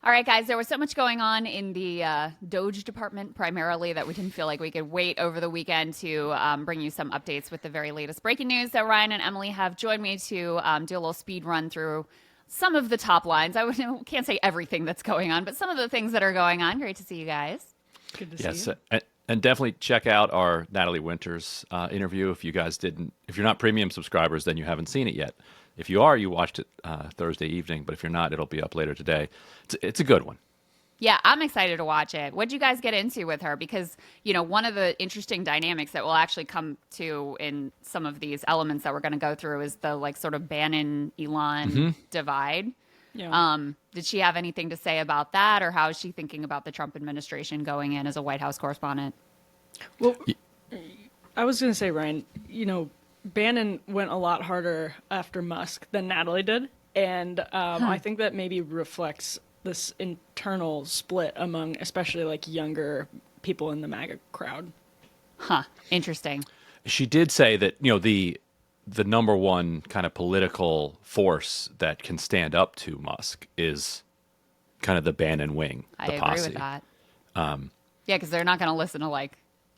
All right, guys, there was so much going on in the DOGE department primarily that we didn't feel like we could wait over the weekend to bring you some updates with the very latest breaking news. So Ryan and Emily have joined me to do a little speed run through some of the top lines. Can't say everything that's going on, but some of the things that are going on. Great to see you guys. Good to see you. And definitely check out our Natalie Winters interview. If you're not premium subscribers, then you haven't seen it yet. If you are, you watched it Thursday evening. But if you're not, it'll be up later today. It's a good one. Yeah, I'm excited to watch it. What'd you guys get into with her? Because, one of the interesting dynamics that will actually come to in some of these elements that we're going to go through is the sort of Bannon-Elon divide. Yeah. Did she have anything to say about that, or how is she thinking about the Trump administration going in as a White House correspondent? Well, I was going to say, Ryan, Bannon went a lot harder after Musk than Natalie did. And I think that maybe reflects this internal split among especially younger people in the MAGA crowd. Huh. Interesting. She did say that, the number one kind of political force that can stand up to Musk is kind of the Bannon wing, the I posse. agree with that. Yeah, because they're not going to listen to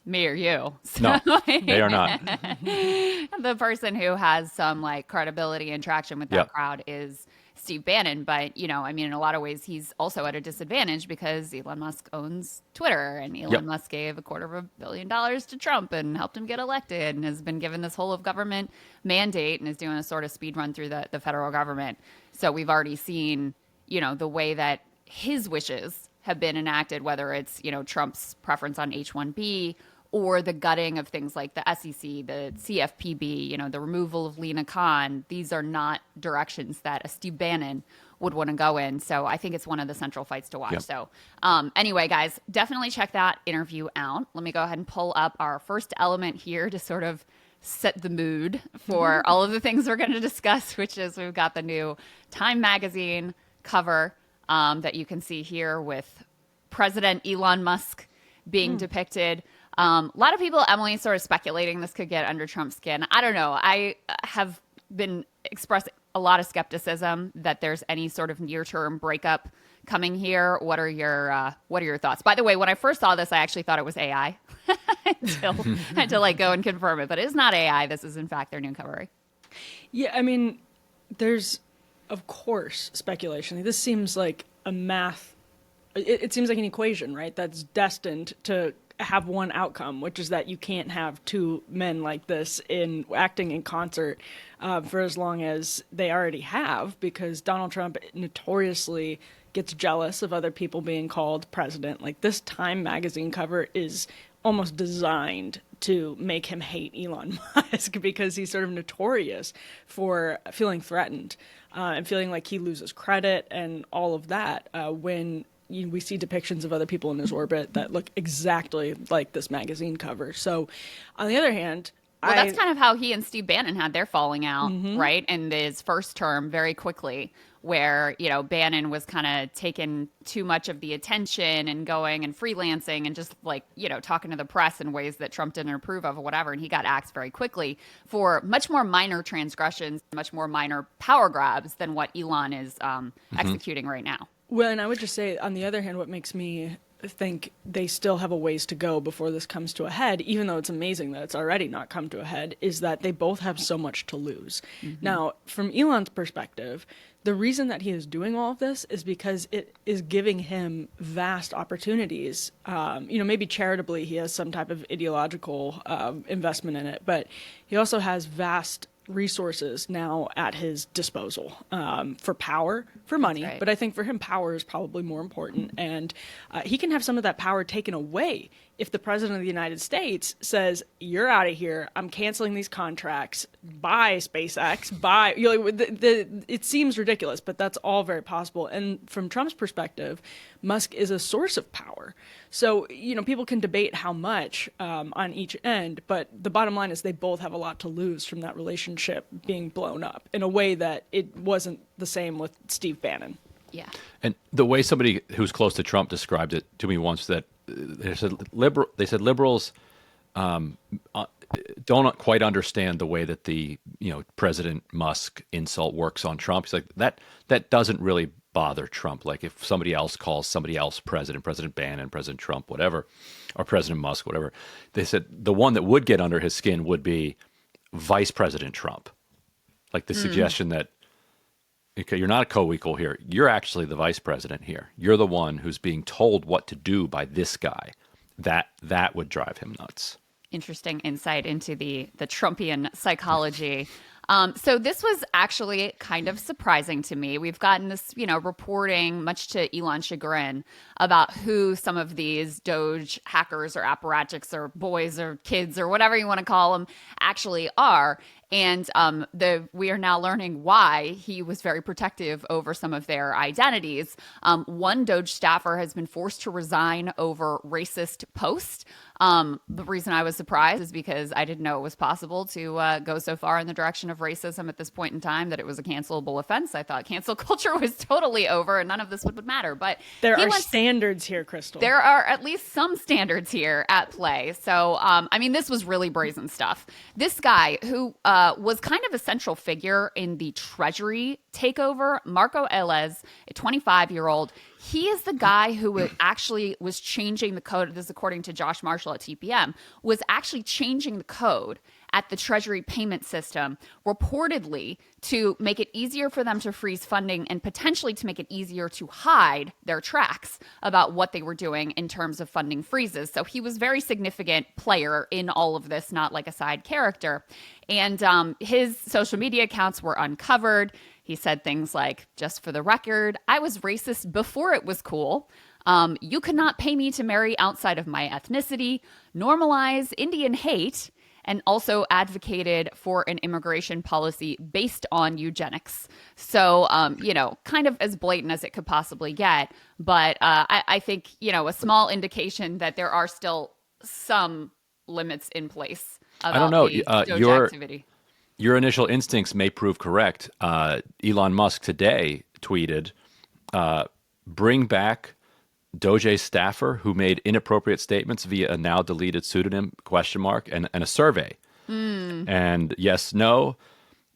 me or you. So, No, they are not. The person who has some credibility and traction with that crowd is Steve Bannon. But, in a lot of ways, he's also at a disadvantage because Elon Musk owns Twitter, and Elon Musk gave $250 million to Trump and helped him get elected and has been given this whole of government mandate and is doing a sort of speed run through the federal government. So we've already seen, the way that his wishes have been enacted, whether it's, Trump's preference on H-1B or the gutting of things like the SEC, the CFPB, the removal of Lena Khan. These are not directions that a Steve Bannon would want to go in. So I think it's one of the central fights to watch. Yep. So anyway, guys, definitely check that interview out. Let me go ahead and pull up our first element here to sort of set the mood for all of the things we're going to discuss, which is we've got the new Time magazine cover that you can see here with President Elon Musk being depicted. A lot of people, Emily, sort of speculating this could get under Trump's skin. I don't know. I have been expressing a lot of skepticism that there's any sort of near-term breakup coming here. What are your thoughts? By the way, when I first saw this, I actually thought it was AI until I had to go and confirm it. But it is not AI. This is, in fact, their new cover. Yeah, I mean, there's, of course, speculation. This seems like a math. It seems like an equation, right? That's destined to have one outcome, which is that you can't have two men like this acting in concert for as long as they already have, because Donald Trump notoriously gets jealous of other people being called president. This Time magazine cover is almost designed to make him hate Elon Musk because he's sort of notorious for feeling threatened and feeling like he loses credit and all of that when we see depictions of other people in his orbit that look exactly like this magazine cover. So, on the other hand, that's kind of how he and Steve Bannon had their falling out, right? In his first term, very quickly, where, Bannon was kind of taking too much of the attention and going and freelancing and just talking to the press in ways that Trump didn't approve of or whatever. And he got axed very quickly for much more minor transgressions, much more minor power grabs than what Elon is executing right now. Well, and I would just say, on the other hand, what makes me think they still have a ways to go before this comes to a head, even though it's amazing that it's already not come to a head, is that they both have so much to lose. Now, from Elon's perspective, the reason that he is doing all of this is because it is giving him vast opportunities. Maybe charitably he has some type of ideological investment in it, but he also has vast resources now at his disposal for power, for money. Right. But I think for him, power is probably more important. And he can have some of that power taken away if the president of the United States says, you're out of here, I'm canceling these contracts, buy SpaceX, buy, it seems ridiculous, but that's all very possible. And from Trump's perspective, Musk is a source of power. So, people can debate how much on each end, but the bottom line is they both have a lot to lose from that relationship being blown up in a way that it wasn't the same with Steve Bannon. Yeah. And the way somebody who's close to Trump described it to me once, that they said liberals don't quite understand the way that the President Musk insult works on Trump. He's like, that doesn't really bother Trump. Like if somebody else calls somebody else president, President Bannon, President Trump, whatever, or President Musk, whatever, they said the one that would get under his skin would be Vice President Trump. Like the suggestion that, okay, you're not a co-equal here. You're actually the vice president here. You're the one who's being told what to do by this guy. That would drive him nuts. Interesting insight into the Trumpian psychology. So this was actually kind of surprising to me. We've gotten this, reporting, much to Elon's chagrin, about who some of these DOGE hackers or apparatchiks or boys or kids or whatever you want to call them actually are. And we are now learning why he was very protective over some of their identities. One DOGE staffer has been forced to resign over racist posts. The reason I was surprised is because I didn't know it was possible to go so far in the direction of racism at this point in time that it was a cancelable offense. I thought cancel culture was totally over and none of this would matter. But there are standards here, Krystal. There are at least some standards here at play. So, this was really brazen stuff. This guy who was kind of a central figure in the Treasury takeover, Marco Elez, a 25-year-old, he is the guy who actually was changing the code. This is according to Josh Marshall at TPM, was actually changing the code at the Treasury payment system, reportedly to make it easier for them to freeze funding and potentially to make it easier to hide their tracks about what they were doing in terms of funding freezes. So he was a very significant player in all of this, not like a side character. And his social media accounts were uncovered. He said things like, just for the record, I was racist before it was cool. You could not pay me to marry outside of my ethnicity, normalize Indian hate, and also advocated for an immigration policy based on eugenics. So, kind of as blatant as it could possibly get. But I think, a small indication that there are still some limits in place about I don't know. the DOGE activity. Your initial instincts may prove correct. Elon Musk today tweeted, bring back DOGE staffer who made inappropriate statements via a now deleted pseudonym ? And a survey. And yes, no.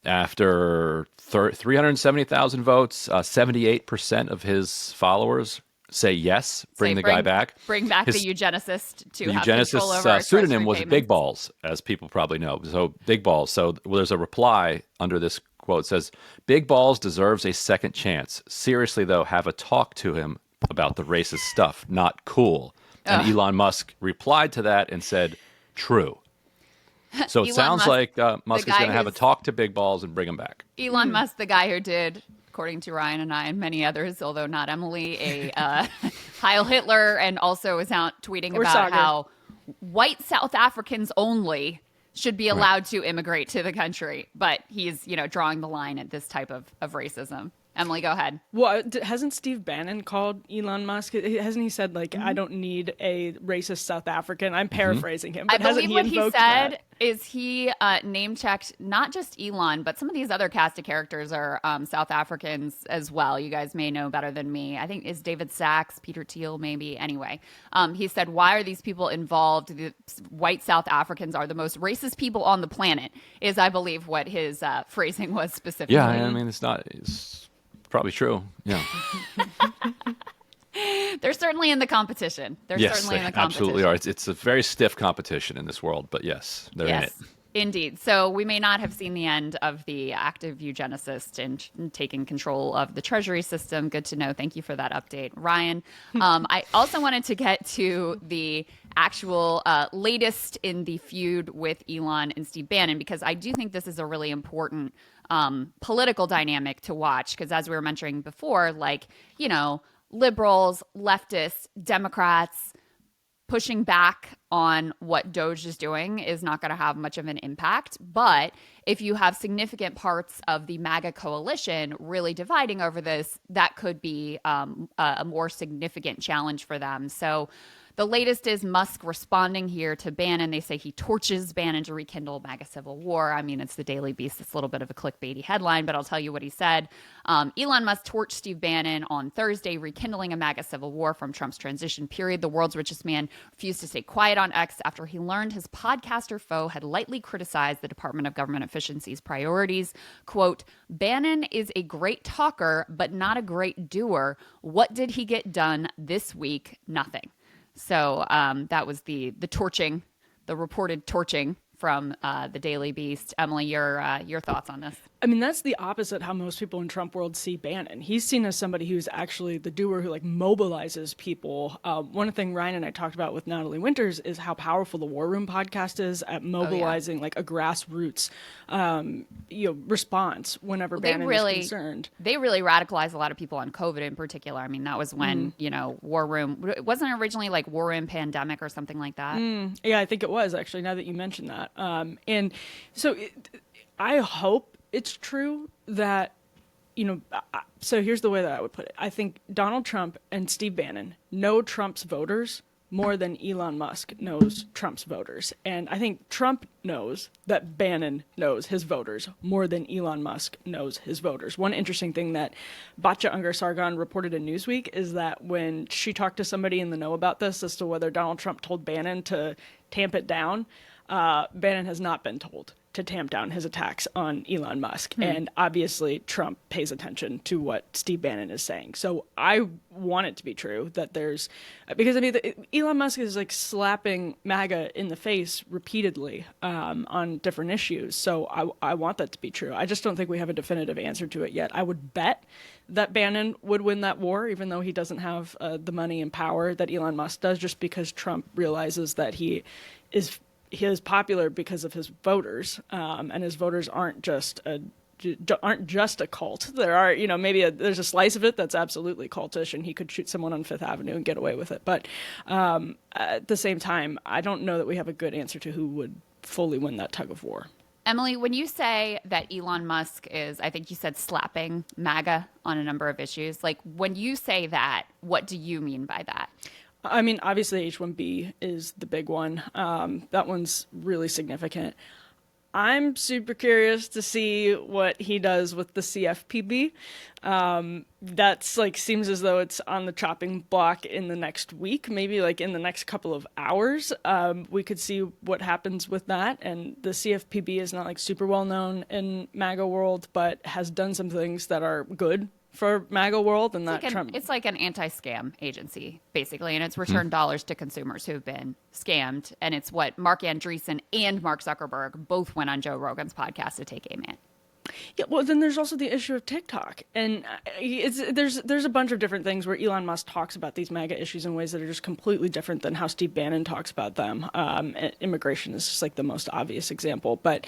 After 370,000 votes, 78% of his followers say yes, bring the guy back. Bring back the eugenicist to the have control over our pseudonym was payments. Big Balls, as people probably know. So Big Balls. So there's a reply under this quote. It says, Big Balls deserves a second chance. Seriously, though, have a talk to him about the racist stuff. Not cool. And Elon Musk replied to that and said, true. So it sounds like Musk is going to have a talk to Big Balls and bring him back. Elon Musk, the guy who did, according to Ryan and I and many others, although not Emily, a Heil Hitler, and also is out tweeting about how white South Africans only should be allowed to immigrate to the country. But he's, drawing the line at this type of racism. Emily, go ahead. Well, hasn't Steve Bannon called Elon Musk? Hasn't he said, I don't need a racist South African? I'm paraphrasing him. But I believe what he said that? is he name-checked not just Elon, but some of these other cast of characters are South Africans as well. You guys may know better than me. I think is David Sachs, Peter Thiel, maybe. Anyway, he said, why are these people involved? The white South Africans are the most racist people on the planet, is, I believe, what his phrasing was specifically. Yeah, I mean, it's probably true. Yeah. They're certainly in the competition. Yes, they absolutely are. It's a very stiff competition in this world, but yes, they're in it. Indeed. So we may not have seen the end of the active eugenicist and taking control of the Treasury system. Good to know. Thank you for that update, Ryan. I also wanted to get to the actual latest in the feud with Elon and Steve Bannon, because I do think this is a really important political dynamic to watch. Because as we were mentioning before, liberals, leftists, Democrats pushing back on what DOGE is doing is not going to have much of an impact. But if you have significant parts of the MAGA coalition really dividing over this, that could be a more significant challenge for them. So The latest is Musk responding here to Bannon. They say he torches Bannon to rekindle MAGA civil war. I mean, it's the Daily Beast. It's a little bit of a clickbaity headline, but I'll tell you what he said. Elon Musk torched Steve Bannon on Thursday, rekindling a MAGA civil war from Trump's transition period. The world's richest man refused to stay quiet on X after he learned his podcaster foe had lightly criticized the Department of Government Efficiency's priorities. Quote, Bannon is a great talker, but not a great doer. What did he get done this week? Nothing. So that was the torching, the reported torching from the Daily Beast. Emily, your thoughts on this? I mean, that's the opposite how most people in Trump world see Bannon. He's seen as somebody who's actually the doer who like mobilizes people. One thing Ryan and I talked about with Natalie Winters is how powerful the War Room podcast is at mobilizing like a grassroots, response whenever Bannon is concerned. They really radicalized a lot of people on COVID in particular. I mean, that was when War Room wasn't it originally like War Room Pandemic or something like that. Yeah, I think it was actually. Now that you mention that, and so I hope it's true that, so here's the way that I would put it. I think Donald Trump and Steve Bannon know Trump's voters more than Elon Musk knows Trump's voters. And I think Trump knows that Bannon knows his voters more than Elon Musk knows his voters. One interesting thing that Batya Ungar-Sargon reported in Newsweek is that when she talked to somebody in the know about this as to whether Donald Trump told Bannon to tamp it down, Bannon has not been told to tamp down his attacks on Elon Musk. And obviously Trump pays attention to what Steve Bannon is saying. So I want it to be true that because I mean, Elon Musk is like slapping MAGA in the face repeatedly on different issues. So I want that to be true. I just don't think we have a definitive answer to it yet. I would bet that Bannon would win that war, even though he doesn't have the money and power that Elon Musk does, just because Trump realizes that he is popular because of his voters, and his voters aren't just a cult. There are, maybe there's a slice of it that's absolutely cultish, and he could shoot someone on Fifth Avenue and get away with it. But at the same time, I don't know that we have a good answer to who would fully win that tug of war. Emily, when you say that Elon Musk is, I think you said slapping MAGA on a number of issues, like when you say that, what do you mean by that? I mean, obviously H-1B is the big one. That one's really significant. I'm super curious to see what he does with the CFPB. That's like seems as though it's on the chopping block in the next week, maybe like in the next couple of hours. We could see what happens with that. And the CFPB is not like super well known in MAGA world, but has done some things that are good for MAGA world, and it's like an anti-scam agency, basically, and it's returned dollars to consumers who've been scammed. And it's what Mark Andreessen and Mark Zuckerberg both went on Joe Rogan's podcast to take aim at. Yeah, well, then there's also the issue of TikTok, and there's a bunch of different things where Elon Musk talks about these MAGA issues in ways that are just completely different than how Steve Bannon talks about them. Immigration is just like the most obvious example, but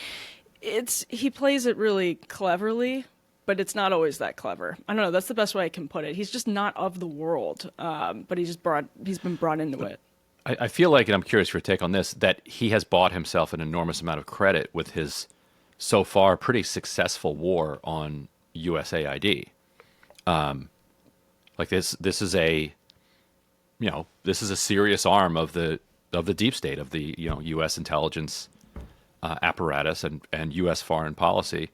he plays it really cleverly. But it's not always that clever. I don't know. That's the best way I can put it. He's just not of the world, but he's been brought into it. I feel like, and I'm curious for your take on this, that he has bought himself an enormous amount of credit with his so far pretty successful war on USAID. Like this is a serious arm of the deep state, of the U.S. intelligence apparatus and U.S. foreign policy,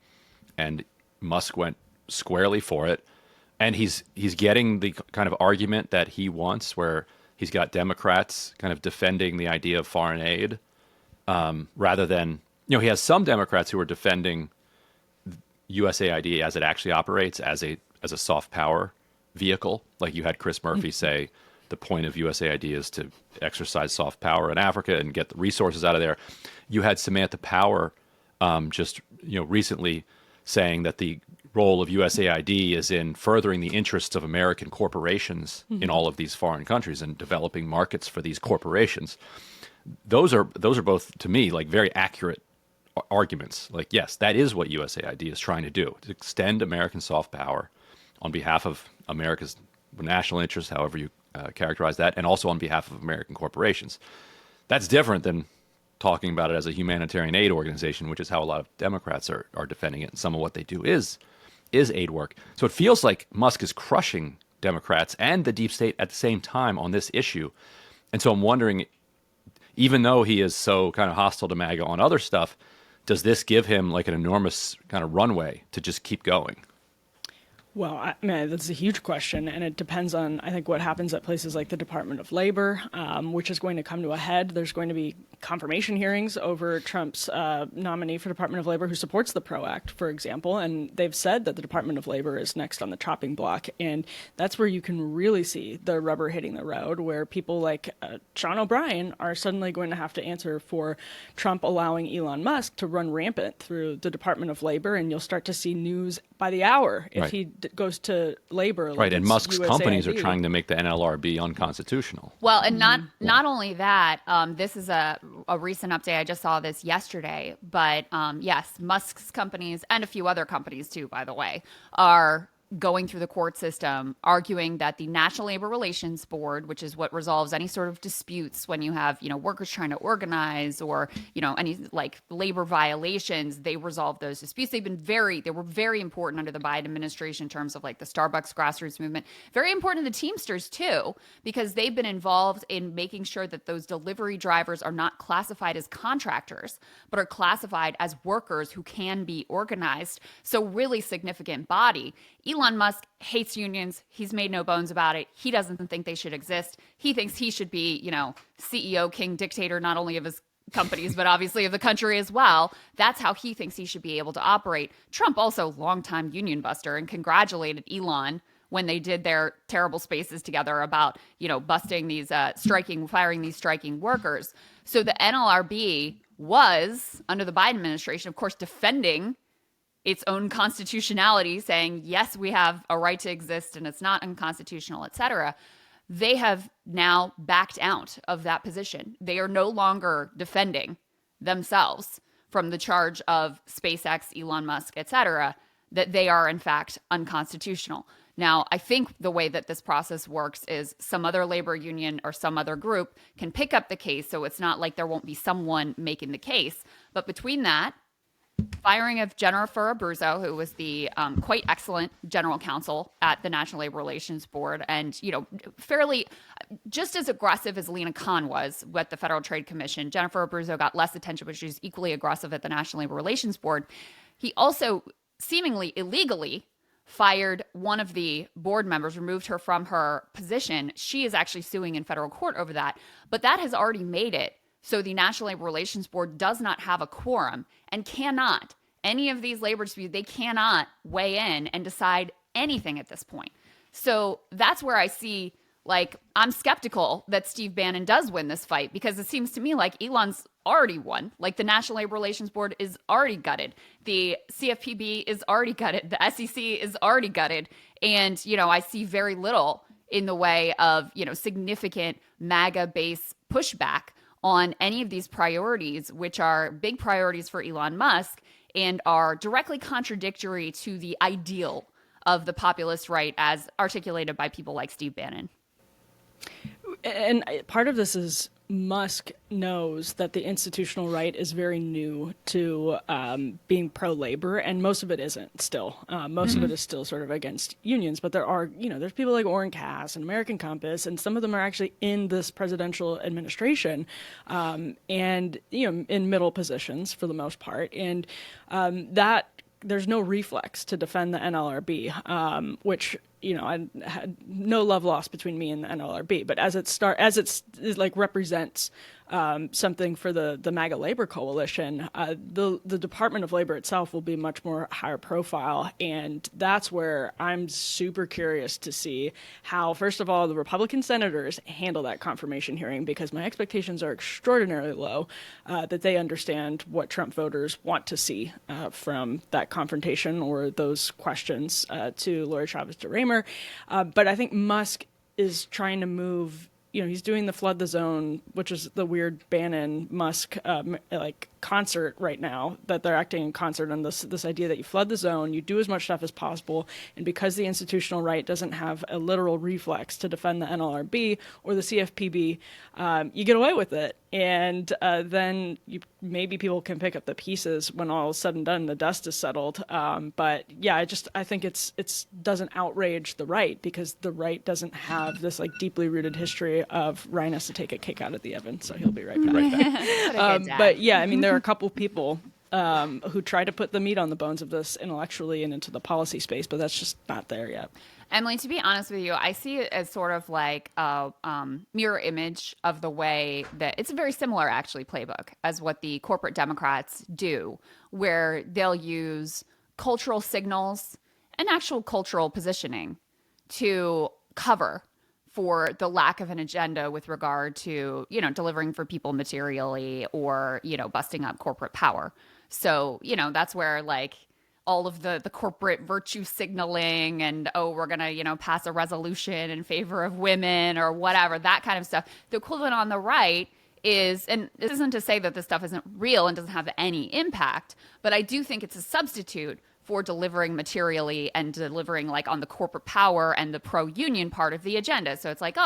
and Musk went squarely for it, and he's getting the kind of argument that he wants, where he's got Democrats kind of defending the idea of foreign aid, rather than he has some Democrats who are defending USAID as it actually operates as a soft power vehicle. Like you had Chris Murphy say the point of USAID is to exercise soft power in Africa and get the resources out of there. You had Samantha Power just recently saying that the role of USAID is in furthering the interests of American corporations in all of these foreign countries and developing markets for these corporations. Those are both, to me, like very accurate arguments. Like, yes, that is what USAID is trying to do, to extend American soft power on behalf of America's national interests, however you characterize that, and also on behalf of American corporations. That's different than talking about it as a humanitarian aid organization, which is how a lot of Democrats are defending it. And some of what they do is aid work. So it feels like Musk is crushing Democrats and the deep state at the same time on this issue. And so I'm wondering, even though he is so kind of hostile to MAGA on other stuff, does this give him like an enormous kind of runway to just keep going? Well, I mean, that's a huge question, and it depends on, I think, what happens at places like the Department of Labor, which is going to come to a head. There's going to be confirmation hearings over Trump's nominee for Department of Labor who supports the PRO Act, for example, and they've said that the Department of Labor is next on the chopping block, and that's where you can really see the rubber hitting the road, where people like Sean O'Brien are suddenly going to have to answer for Trump allowing Elon Musk to run rampant through the Department of Labor, and you'll start to see news by the hour if Right. he goes to labor. Right, and Musk's USAID. companies are trying to make the NLRB unconstitutional. Well, and not only that, this is a recent update. I just saw this yesterday, but yes, Musk's companies and a few other companies too, by the way, are going through the court system, arguing that the National Labor Relations Board, which is what resolves any sort of disputes when you have, workers trying to organize or, any like labor violations, they resolve those disputes. They were very important under the Biden administration in terms of like the Starbucks grassroots movement, very important to the Teamsters too, because they've been involved in making sure that those delivery drivers are not classified as contractors, but are classified as workers who can be organized. So really significant body. Elon Musk hates unions. He's made no bones about it. He doesn't think they should exist. He thinks he should be, CEO, king, dictator, not only of his companies, but obviously of the country as well. That's how he thinks he should be able to operate. Trump also longtime union buster and congratulated Elon when they did their terrible spaces together about, busting these firing these striking workers. So the NLRB was, under the Biden administration, of course, defending its own constitutionality, saying, yes, we have a right to exist and it's not unconstitutional, et cetera. They have now backed out of that position. They are no longer defending themselves from the charge of SpaceX, Elon Musk, et cetera, that they are in fact unconstitutional. Now, I think the way that this process works is some other labor union or some other group can pick up the case. So it's not like there won't be someone making the case. But between that, firing of Jennifer Abruzzo, who was the quite excellent general counsel at the National Labor Relations Board, and fairly just as aggressive as Lena Khan was with the Federal Trade Commission. Jennifer Abruzzo got less attention, but she's equally aggressive at the National Labor Relations Board. He also seemingly illegally fired one of the board members, removed her from her position. She is actually suing in federal court over that, but that has already made it so the National Labor Relations Board does not have a quorum and cannot, any of these labor disputes, they cannot weigh in and decide anything at this point. So that's where I see, I'm skeptical that Steve Bannon does win this fight, because it seems to me like Elon's already won. Like the National Labor Relations Board is already gutted. The CFPB is already gutted. The SEC is already gutted. And, I see very little in the way of, significant MAGA-based pushback on any of these priorities, which are big priorities for Elon Musk and are directly contradictory to the ideal of the populist right as articulated by people like Steve Bannon. And part of this is Musk knows that the institutional right is very new to being pro-labor, and most of it isn't still. Most of it is still sort of against unions, but there are, there's people like Orrin Cass and American Compass, and some of them are actually in this presidential administration and, in middle positions for the most part. And that there's no reflex to defend the NLRB, which, I had no love lost between me and the NLRB, but as it represents something for the MAGA labor coalition, the Department of Labor itself will be much more higher profile, and that's where I'm super curious to see how, first of all, the Republican senators handle that confirmation hearing, because my expectations are extraordinarily low that they understand what Trump voters want to see from that confrontation or those questions to Lori Chavez DeRemer. But I think Musk is trying to move, he's doing the flood the zone, which is the weird Bannon-Musk concert right now, that they're acting in concert on this idea that you flood the zone, you do as much stuff as possible, and because the institutional right doesn't have a literal reflex to defend the NLRB or the CFPB, you get away with it. And then maybe people can pick up the pieces when all is said and done, the dust is settled. But yeah, I think it's doesn't outrage the right, because the right doesn't have this like deeply rooted history of Ryan has to take a cake out of the oven, so he'll be right back. But yeah, I mean, there are a couple people who try to put the meat on the bones of this intellectually and into the policy space, but that's just not there yet. Emily, to be honest with you, I see it as sort of like a mirror image of the way that it's a very similar, actually, playbook as what the corporate Democrats do, where they'll use cultural signals and actual cultural positioning to cover for the lack of an agenda with regard to, delivering for people materially or, busting up corporate power. So, that's where like all of the corporate virtue signaling and, we're going to, pass a resolution in favor of women or whatever, that kind of stuff. The equivalent on the right is, and this isn't to say that this stuff isn't real and doesn't have any impact, but I do think it's a substitute for delivering materially and delivering like on the corporate power and the pro-union part of the agenda. So it's like,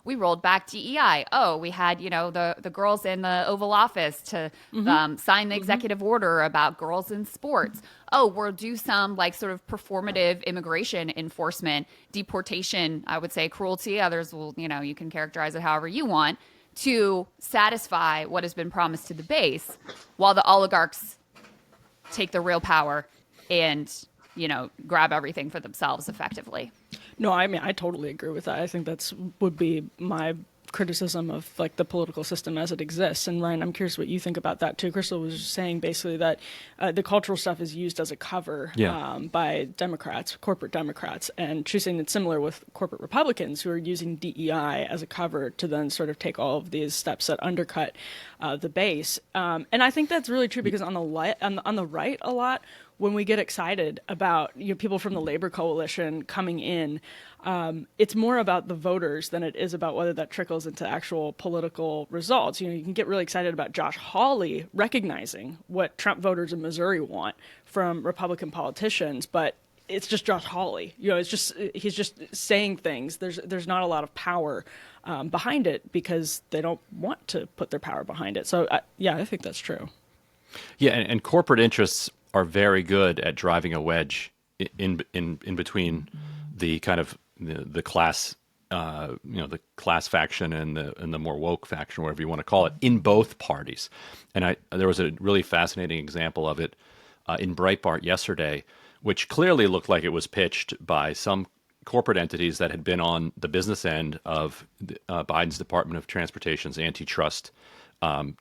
we rolled back DEI. We had, the girls in the Oval Office to sign the executive order about girls in sports. We'll do some like sort of performative immigration enforcement, deportation, I would say cruelty. Others will, you can characterize it however you want, to satisfy what has been promised to the base, while the oligarchs take the real power and, grab everything for themselves effectively. No, I mean, I totally agree with that. I think would be my criticism of like the political system as it exists. And Ryan, I'm curious what you think about that too. Krystal was just saying basically that the cultural stuff is used as a cover by Democrats, corporate Democrats. And she's saying it's similar with corporate Republicans who are using DEI as a cover to then sort of take all of these steps that undercut the base. And I think that's really true, because on the right a lot, when we get excited about people from the labor coalition coming in, it's more about the voters than it is about whether that trickles into actual political results. You can get really excited about Josh Hawley recognizing what Trump voters in Missouri want from Republican politicians, but it's just Josh Hawley. He's just saying things. There's not a lot of power behind it, because they don't want to put their power behind it. So I think that's true. Yeah, and corporate interests are very good at driving a wedge in between the kind of the class, the class faction and the more woke faction, whatever you want to call it, in both parties. And there was a really fascinating example of it in Breitbart yesterday, which clearly looked like it was pitched by some corporate entities that had been on the business end of Biden's Department of Transportation's antitrust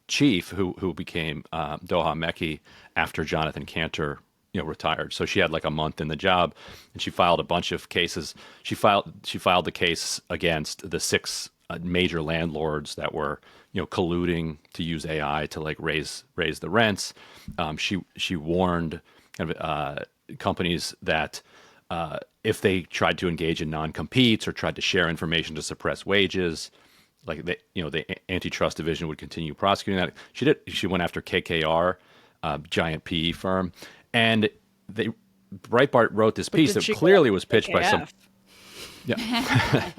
chief, who became Doha Mekki after Jonathan Cantor retired. So she had like a month in the job, and she filed a bunch of cases. She filed the case against the 6 major landlords that were colluding to use AI to like raise the rents. She warned companies that if they tried to engage in non-competes or tried to share information to suppress wages, like the antitrust division would continue prosecuting that. She went after KKR, giant PE firm, and Breitbart wrote this piece that clearly was pitched by some. Yeah.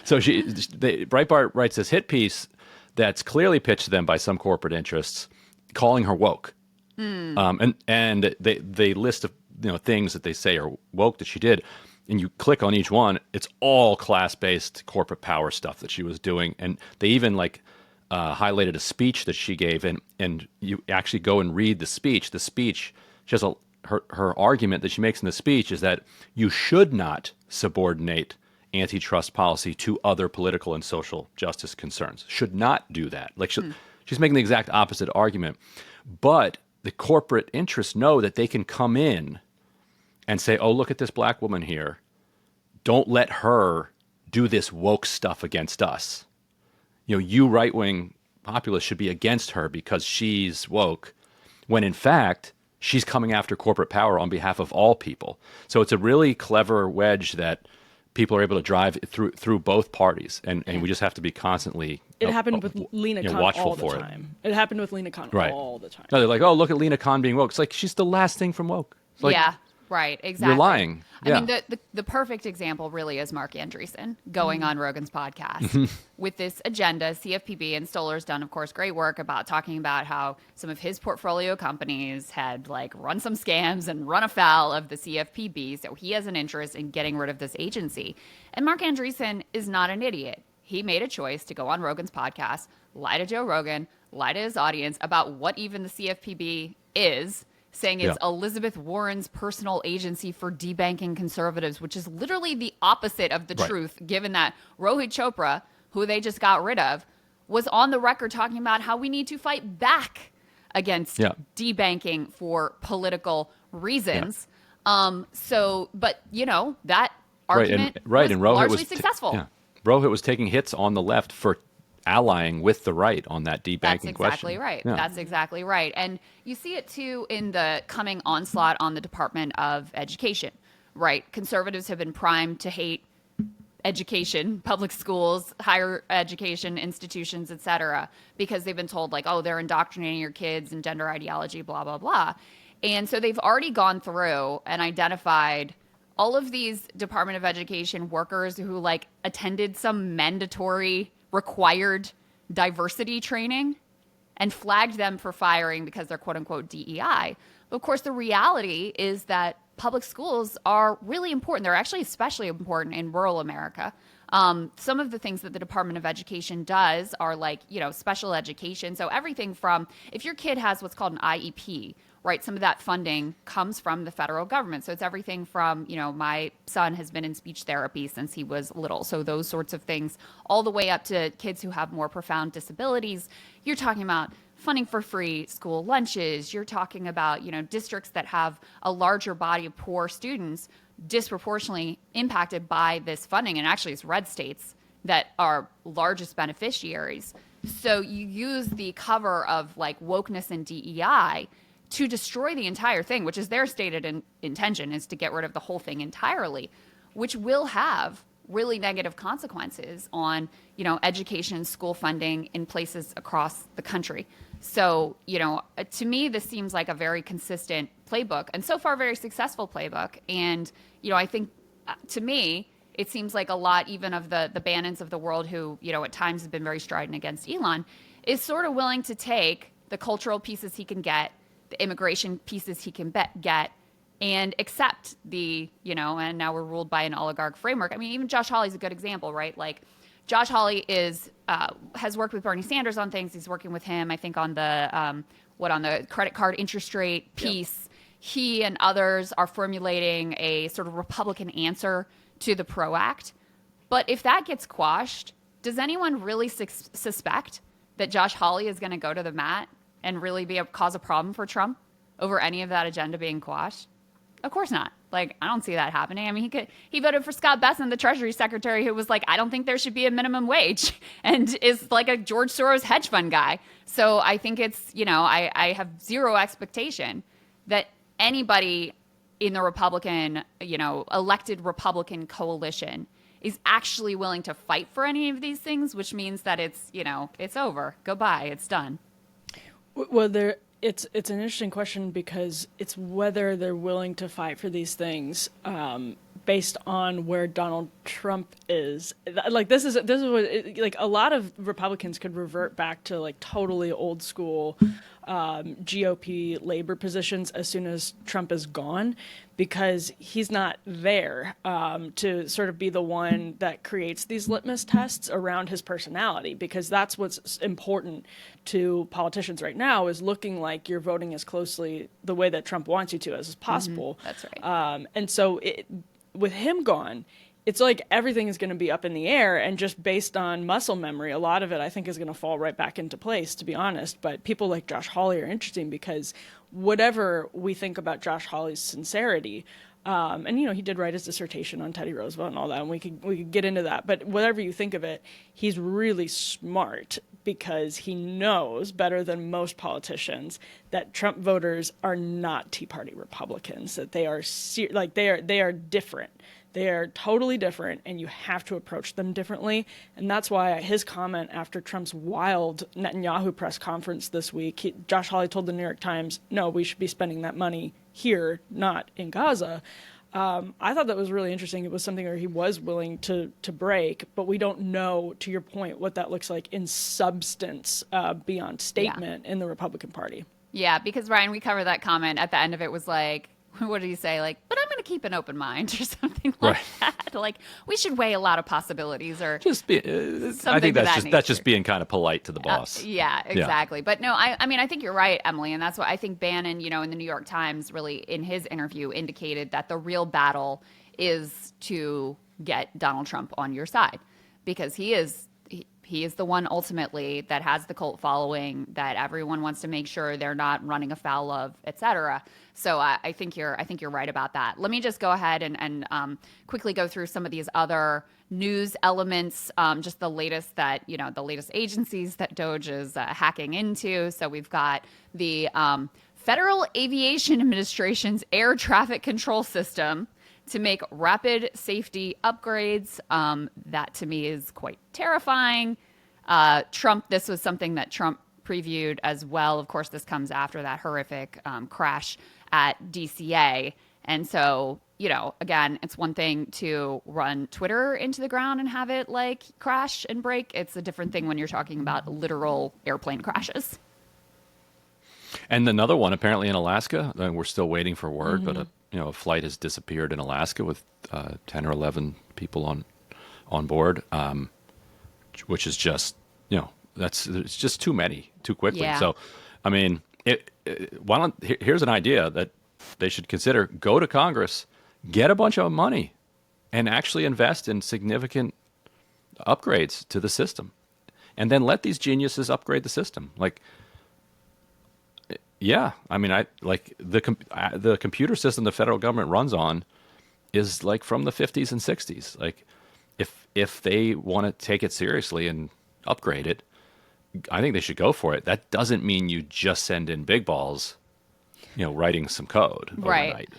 So Breitbart writes this hit piece that's clearly pitched to them by some corporate interests, calling her woke, and they list of things that they say are woke that she did. And you click on each one, it's all class-based corporate power stuff that she was doing. And they even highlighted a speech that she gave, and you actually go and read the speech. The speech, she has her argument that she makes in the speech is that you should not subordinate antitrust policy to other political and social justice concerns. Should not do that. She's making the exact opposite argument. But the corporate interests know that they can come in and say, oh, look at this black woman here. Don't let her do this woke stuff against us. You right-wing populists should be against her because she's woke, when in fact, she's coming after corporate power on behalf of all people. So it's a really clever wedge that people are able to drive through both parties, and we just have to be constantly. It happened with Lena Khan watchful all the for time. It happened with Lena Khan all the time. No, they're like, oh, look at Lena Khan being woke. It's like she's the last thing from woke. It's like, yeah, right, exactly. You're lying. I mean, the perfect example really is Mark Andreessen going on Rogan's podcast with this agenda. CFPB and Stolar's done, of course, great work about talking about how some of his portfolio companies had like run some scams and run afoul of the CFPB. So he has an interest in getting rid of this agency. And Mark Andreessen is not an idiot. He made a choice to go on Rogan's podcast, lie to Joe Rogan, lie to his audience about what even the CFPB is, saying it's Elizabeth Warren's personal agency for debanking conservatives, which is literally the opposite of the truth, given that Rohit Chopra, who they just got rid of, was on the record talking about how we need to fight back against debanking for political reasons. But, you know, that argument was and Rohit largely successful. Rohit was taking hits on the left for allying with the right on that debanking question. That's exactly question. right. Yeah. That's exactly right. And you see it too in the coming onslaught on the Department of Education, right? Conservatives have been primed to hate education, public schools, higher education institutions, et cetera, because they've been told like, oh, they're indoctrinating your kids in gender ideology, blah, blah, blah. And so they've already gone through and identified all of these Department of Education workers who like attended some mandatory required diversity training and flagged them for firing because they're quote unquote DEI. But of course, the reality is that public schools are really important. They're actually especially important in rural America. Some of the things that the Department of Education does are like, you know, special education. So everything from if your kid has what's called an IEP, right? Some of that funding comes from the federal government. So it's everything from, you know, my son has been in speech therapy since he was little. So those sorts of things, all the way up to kids who have more profound disabilities. You're talking about funding for free school lunches. You're talking about, you know, districts that have a larger body of poor students disproportionately impacted by this funding. And actually it's red states that are largest beneficiaries. So you use the cover of like wokeness and DEI to destroy the entire thing, which is their stated intention, is to get rid of the whole thing entirely, which will have really negative consequences on, you know, education, school funding in places across the country. So, you know, to me, this seems like a very consistent playbook and so far very successful playbook. And, you know, I think to me, it seems like a lot even of the Bannons of the world who, you know, at times have been very strident against Elon is sort of willing to take the cultural pieces he can get, the immigration pieces he can get, and accept the, you know, and now we're ruled by an oligarch framework. I mean, even Josh Hawley's a good example, right? Like Josh Hawley has worked with Bernie Sanders on things. He's working with him, I think, on the on the credit card interest rate piece. Yep. He and others are formulating a sort of Republican answer to the PRO Act. But if that gets quashed, does anyone really suspect that Josh Hawley is going to go to the mat and really cause a problem for Trump over any of that agenda being quashed? Of course not. Like, I don't see that happening. I mean, he voted for Scott Bessent, the Treasury Secretary, who was like, I don't think there should be a minimum wage, and is like a George Soros hedge fund guy. So I think it's, you know, I have zero expectation that anybody in the Republican, you know, elected Republican coalition is actually willing to fight for any of these things, which means that it's, you know, it's over. Goodbye. It's done. Well, it's an interesting question because it's whether they're willing to fight for these things based on where Donald Trump is. Like this is what like a lot of Republicans could revert back to like totally old school GOP labor positions as soon as Trump is gone, because he's not there to sort of be the one that creates these litmus tests around his personality, because that's what's important to politicians right now, is looking like you're voting as closely the way that Trump wants you to as possible. Mm-hmm. That's right. And so with him gone, it's like everything is going to be up in the air, and just based on muscle memory, a lot of it I think is going to fall right back into place, to be honest. But people like Josh Hawley are interesting because whatever we think about Josh Hawley's sincerity, and you know, he did write his dissertation on Teddy Roosevelt and all that, and we could get into that. But whatever you think of it, he's really smart, because he knows better than most politicians that Trump voters are not Tea Party Republicans, that they are they are different They are totally different, and you have to approach them differently. And that's why his comment after Trump's wild Netanyahu press conference this week, Josh Hawley told the New York Times, no, we should be spending that money here, not in Gaza. I thought that was really interesting. It was something where he was willing to break, but we don't know, to your point, what that looks like in substance beyond statement in the Republican Party. Yeah, because Ryan, we covered that comment at the end of it was like, what did he say? Like, but I'm going to keep an open mind or something like that. Like, we should weigh a lot of possibilities or just be. I think that's just being kind of polite to the boss. Yeah, exactly. Yeah. But no, I mean, I think you're right, Emily, and that's what I think Bannon, in the New York Times, really in his interview indicated that the real battle is to get Donald Trump on your side, because he is the one ultimately that has the cult following that everyone wants to make sure they're not running afoul of, et cetera. So I think you're right about that. Let me just go ahead and quickly go through some of these other news elements, just the latest the latest agencies that DOGE is hacking into. So we've got the Federal Aviation Administration's air traffic control system to make rapid safety upgrades. That to me is quite terrifying. This was something that Trump previewed as well. Of course, this comes after that horrific crash at DCA. And so, again, it's one thing to run Twitter into the ground and have it like crash and break. It's a different thing when you're talking about literal airplane crashes. And another one apparently in Alaska. We're still waiting for word, but a flight has disappeared in Alaska with 10 or 11 people on board, which is just it's just too many too quickly. Yeah. So, I mean, here's an idea that they should consider: go to Congress, get a bunch of money, and actually invest in significant upgrades to the system, and then let these geniuses upgrade the system. Like, yeah, I mean, the computer system the federal government runs on is like from the 50s and 60s. Like, if they want to take it seriously and upgrade it, I think they should go for it. That doesn't mean you just send in big balls, writing some code overnight.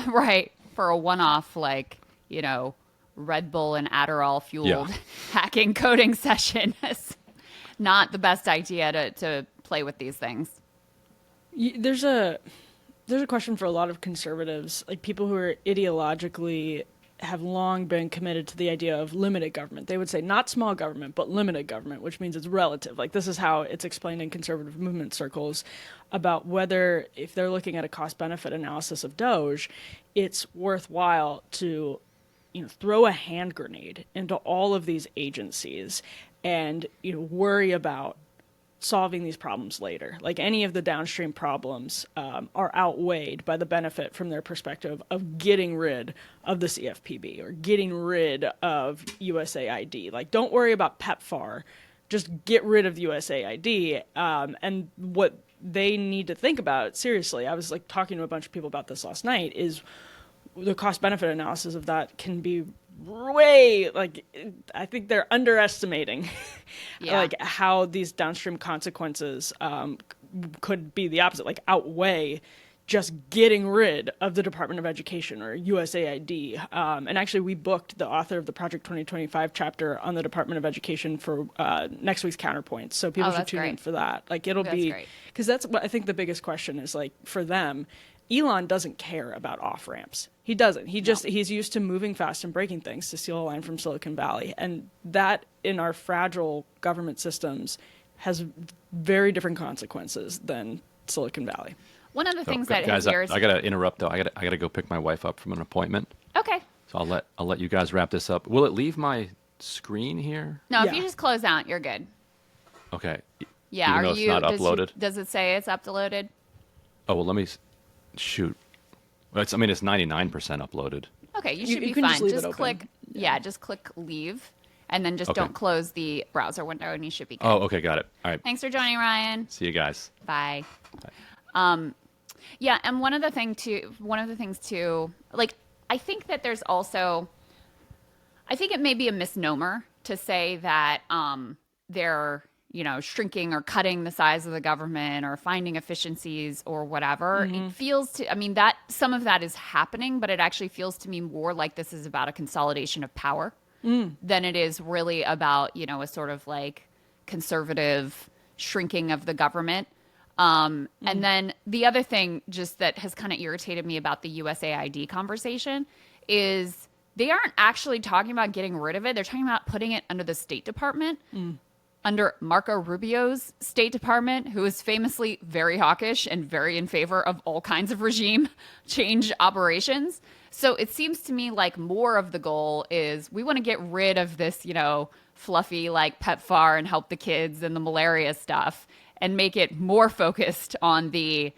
Right. For a one-off, Red Bull and Adderall fueled hacking coding session. It's not the best idea to play with these things. There's a question for a lot of conservatives, like people who are ideologically have long been committed to the idea of limited government. They would say not small government, but limited government, which means it's relative. Like, this is how it's explained in conservative movement circles about whether, if they're looking at a cost-benefit analysis of DOGE, it's worthwhile to throw a hand grenade into all of these agencies and worry about solving these problems later. Like, any of the downstream problems are outweighed by the benefit from their perspective of getting rid of the CFPB or getting rid of USAID. Like, don't worry about PEPFAR, just get rid of USAID. And what they need to think about, seriously, I was talking to a bunch of people about this last night, is the cost benefit analysis of that can be way, I think they're underestimating how these downstream consequences could be the opposite, outweigh just getting rid of the Department of Education or USAID. And actually, we booked the author of the Project 2025 chapter on the Department of Education for next week's Counterpoints. So people should tune in for that. It'll be, because that's what I think the biggest question is, for them. Elon doesn't care about off-ramps. He doesn't. He's used to moving fast and breaking things, to steal a line from Silicon Valley. And that, in our fragile government systems, has very different consequences than Silicon Valley. One of the things that guys, I got to interrupt, though. I got to go pick my wife up from an appointment. Okay. So I'll let you guys wrap this up. Will it leave my screen here? No, if you just close out, you're good. Okay. Yeah. Even though it's not uploaded? Does it say it's uploaded? Oh, well, let me... Shoot. Well, it's 99% uploaded. Okay, you should be can fine. Just click, just click leave, and then just don't close the browser window, and you should be good. Oh, okay, got it. All right. Thanks for joining, Ryan. See you guys. Bye. Yeah, and one of the things too, I think that there's also, I think it may be a misnomer to say that they're shrinking or cutting the size of the government or finding efficiencies or whatever. It feels to, I mean, that some of that is happening, but it actually feels to me more like this is about a consolidation of power than it is really about, a sort of like conservative shrinking of the government. And then the other thing just that has kind of irritated me about the USAID conversation is they aren't actually talking about getting rid of it. They're talking about putting it under the State Department, under Marco Rubio's State Department, who is famously very hawkish and very in favor of all kinds of regime change operations. So it seems to me like more of the goal is we want to get rid of this, fluffy like PEPFAR and help the kids and the malaria stuff and make it more focused on the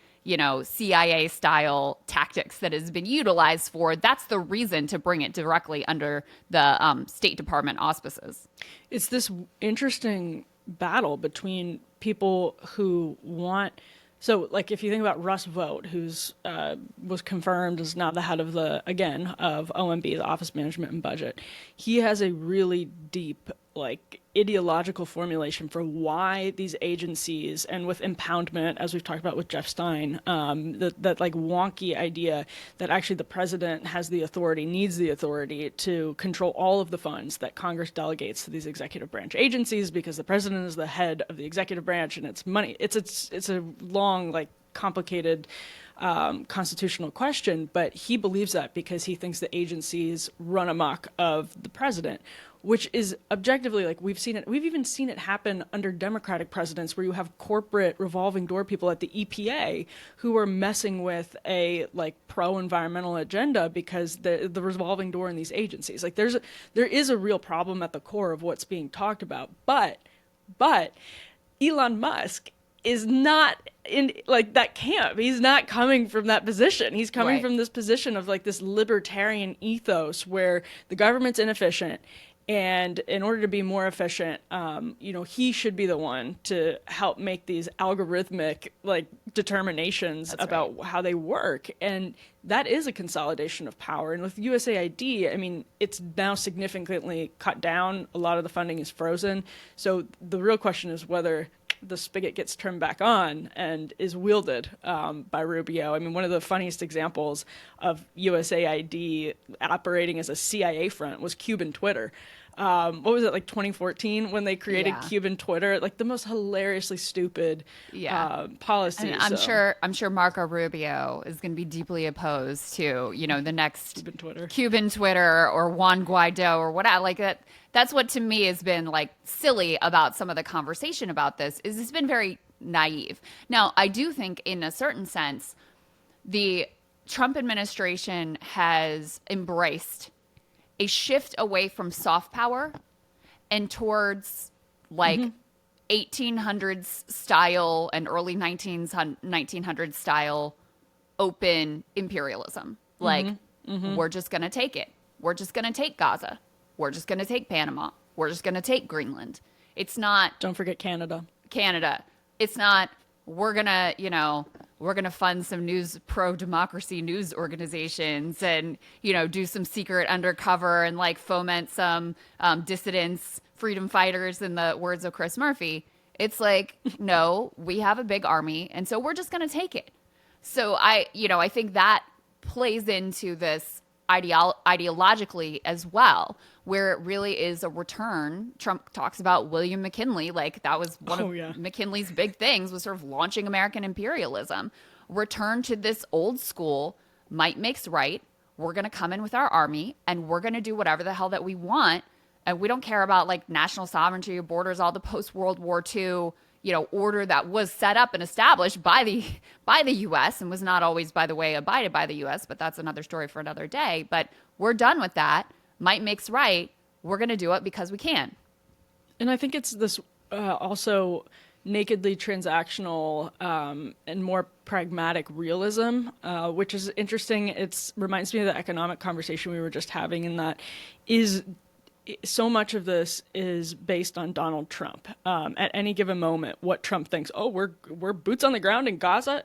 CIA style tactics that has been utilized for. That's the reason to bring it directly under the State Department auspices. It's this interesting battle between people who want. So, like, if you think about Russ Vought, who's was confirmed as now the head of of OMB, the Office Management and Budget, he has a really deep, like, ideological formulation for why these agencies, and with impoundment, as we've talked about with Jeff Stein, that like wonky idea that actually the president has the authority, needs the authority to control all of the funds that Congress delegates to these executive branch agencies because the president is the head of the executive branch and it's money. It's a long, like, complicated constitutional question, but he believes that because he thinks the agencies run amok of the president, which is objectively, like, we've even seen it happen under Democratic presidents where you have corporate revolving door people at the EPA who are messing with a like pro-environmental agenda because the revolving door in these agencies. Like there is a real problem at the core of what's being talked about, but Elon Musk is not in like that camp. He's not coming from that position. He's coming from this position of like this libertarian ethos where the government's inefficient. And in order to be more efficient, he should be the one to help make these algorithmic like determinations about how they work. And that is a consolidation of power. And with USAID, I mean, it's now significantly cut down. A lot of the funding is frozen. So the real question is whether the spigot gets turned back on and is wielded by Rubio. I mean, one of the funniest examples of USAID operating as a CIA front was Cuban Twitter. What was it, like 2014 when they created Cuban Twitter? Like the most hilariously stupid policy. And I'm sure Marco Rubio is going to be deeply opposed to the next Cuban Twitter or Juan Guaido or whatever. Like that. That's what to me has been like silly about some of the conversation about this is it's been very naive. Now, I do think in a certain sense, the Trump administration has embraced a shift away from soft power and towards like 1800s style and early 1900s style open imperialism. Like, we're just going to take it. We're just going to take Gaza. We're just going to take Panama. We're just going to take Greenland. It's not. Don't forget Canada. It's not. We're gonna fund some pro-democracy news organizations and do some secret undercover and like foment some dissidents, freedom fighters, in the words of Chris Murphy. It's like, no, we have a big army, and so we're just going to take it. So I think that plays into this ideologically as well, where it really is a return. Trump talks about William McKinley, like that was one of McKinley's big things, was sort of launching American imperialism. Return to this old school, might makes right. We're going to come in with our army and we're going to do whatever the hell that we want. And we don't care about like national sovereignty or borders, all the post-World War II order that was set up and established by the U.S. and was not always, by the way, abided by the U.S., but that's another story for another day. But we're done with that. Might makes right. We're going to do it because we can. And I think it's this also nakedly transactional and more pragmatic realism, which is interesting. It reminds me of the economic conversation we were just having, in that so much of this is based on Donald Trump. At any given moment, what Trump thinks, we're boots on the ground in Gaza,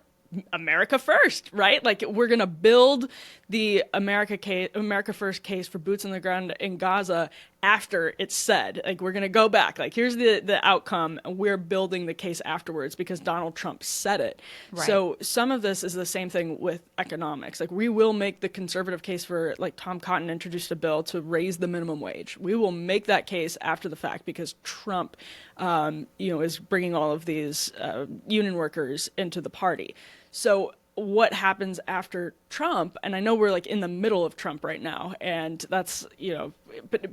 America first, right? Like we're going to build the America First case for boots on the ground in Gaza after it's said. Like, we're going to go back. Like, here's the outcome. And we're building the case afterwards because Donald Trump said it. Right. So some of this is the same thing with economics. Like, we will make the conservative case for, like, Tom Cotton introduced a bill to raise the minimum wage. We will make that case after the fact because Trump, is bringing all of these union workers into the party. So what happens after Trump, and I know we're like in the middle of Trump right now, and that's,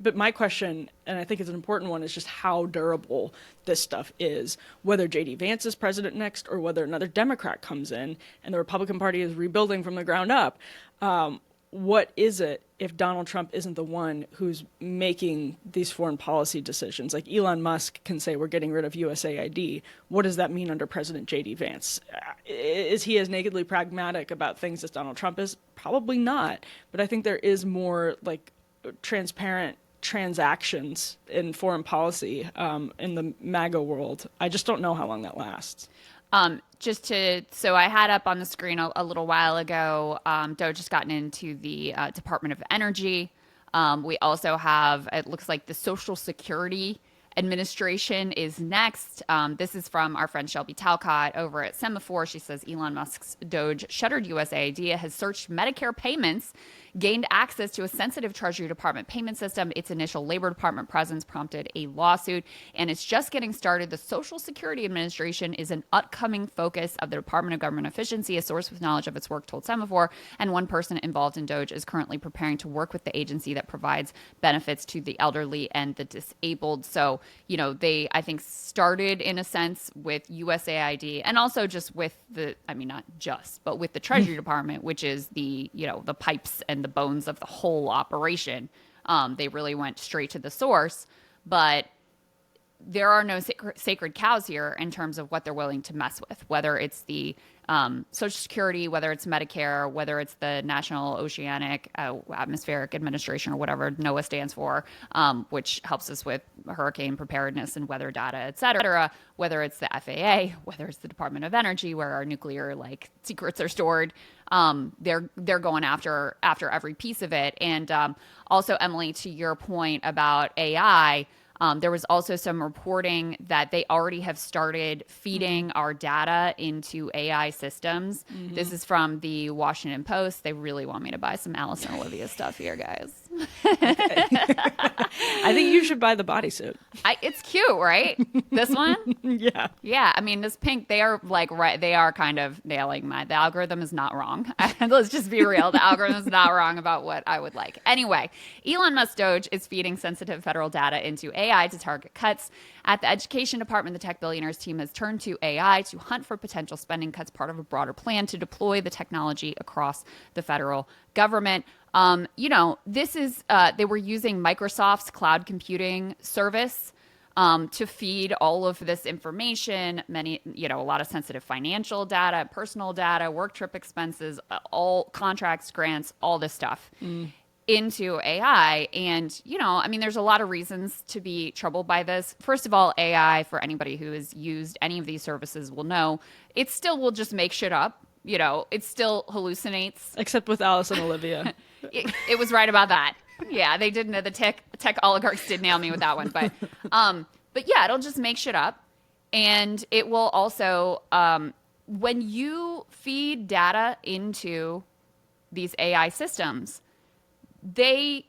but my question, and I think it's an important one, is just how durable this stuff is, whether JD Vance is president next or whether another Democrat comes in and the Republican Party is rebuilding from the ground up. What is it if Donald Trump isn't the one who's making these foreign policy decisions? Like, Elon Musk can say we're getting rid of USAID. What does that mean under President J.D. Vance? Is he as nakedly pragmatic about things as Donald Trump is? Probably not. But I think there is more like transparent transactions in foreign policy in the MAGA world. I just don't know how long that lasts. So I had up on the screen a little while ago, DOGE has gotten into the Department of Energy. We also have, it looks like the Social Security Administration is next. This is from our friend Shelby Talcott over at Semaphore. She says Elon Musk's DOGE shuttered USAID, has searched Medicare payments, gained access to a sensitive Treasury Department payment system. Its initial Labor Department presence prompted a lawsuit, and it's just getting started. The Social Security Administration is an upcoming focus of the Department of Government Efficiency. A source with knowledge of its work told Semaphore, and one person involved in DOGE is currently preparing to work with the agency that provides benefits to the elderly and the disabled. So, they, I think, started in a sense with USAID and also just with not just, but with the Treasury Department, which is the pipes and the bones of the whole operation. They really went straight to the source, but there are no sacred cows here in terms of what they're willing to mess with, whether it's the Social Security, whether it's Medicare, whether it's the National Oceanic Atmospheric Administration or whatever NOAA stands for, which helps us with hurricane preparedness and weather data, et cetera, whether it's the FAA, whether it's the Department of Energy, where our nuclear secrets are stored. They're going after every piece of it. And also, Emily, to your point about AI, there was also some reporting that they already have started feeding our data into AI systems. Mm-hmm. This is from the Washington Post. They really want me to buy some Alice and Olivia stuff here, guys. I think you should buy the bodysuit. It's cute, right? This one? Yeah. Yeah. I mean, this pink, they are they are kind of nailing the algorithm is not wrong. Let's just be real. The algorithm is not wrong about what I would like. Anyway, Elon Musk DOGE is feeding sensitive federal data into AI to target cuts. At the Education Department, the tech billionaires team has turned to AI to hunt for potential spending cuts, part of a broader plan to deploy the technology across the federal government. This is, they were using Microsoft's cloud computing service to feed all of this information, a lot of sensitive financial data, personal data, work trip expenses, all contracts, grants, all this stuff into AI. And, there's a lot of reasons to be troubled by this. First of all, AI, for anybody who has used any of these services will know, it still will just make shit up. It still hallucinates. Except with Alice and Olivia. It was right about that. Yeah, they didn't know. The tech oligarchs did nail me with that one. But yeah, it'll just make shit up. And it will also, when you feed data into these AI systems, they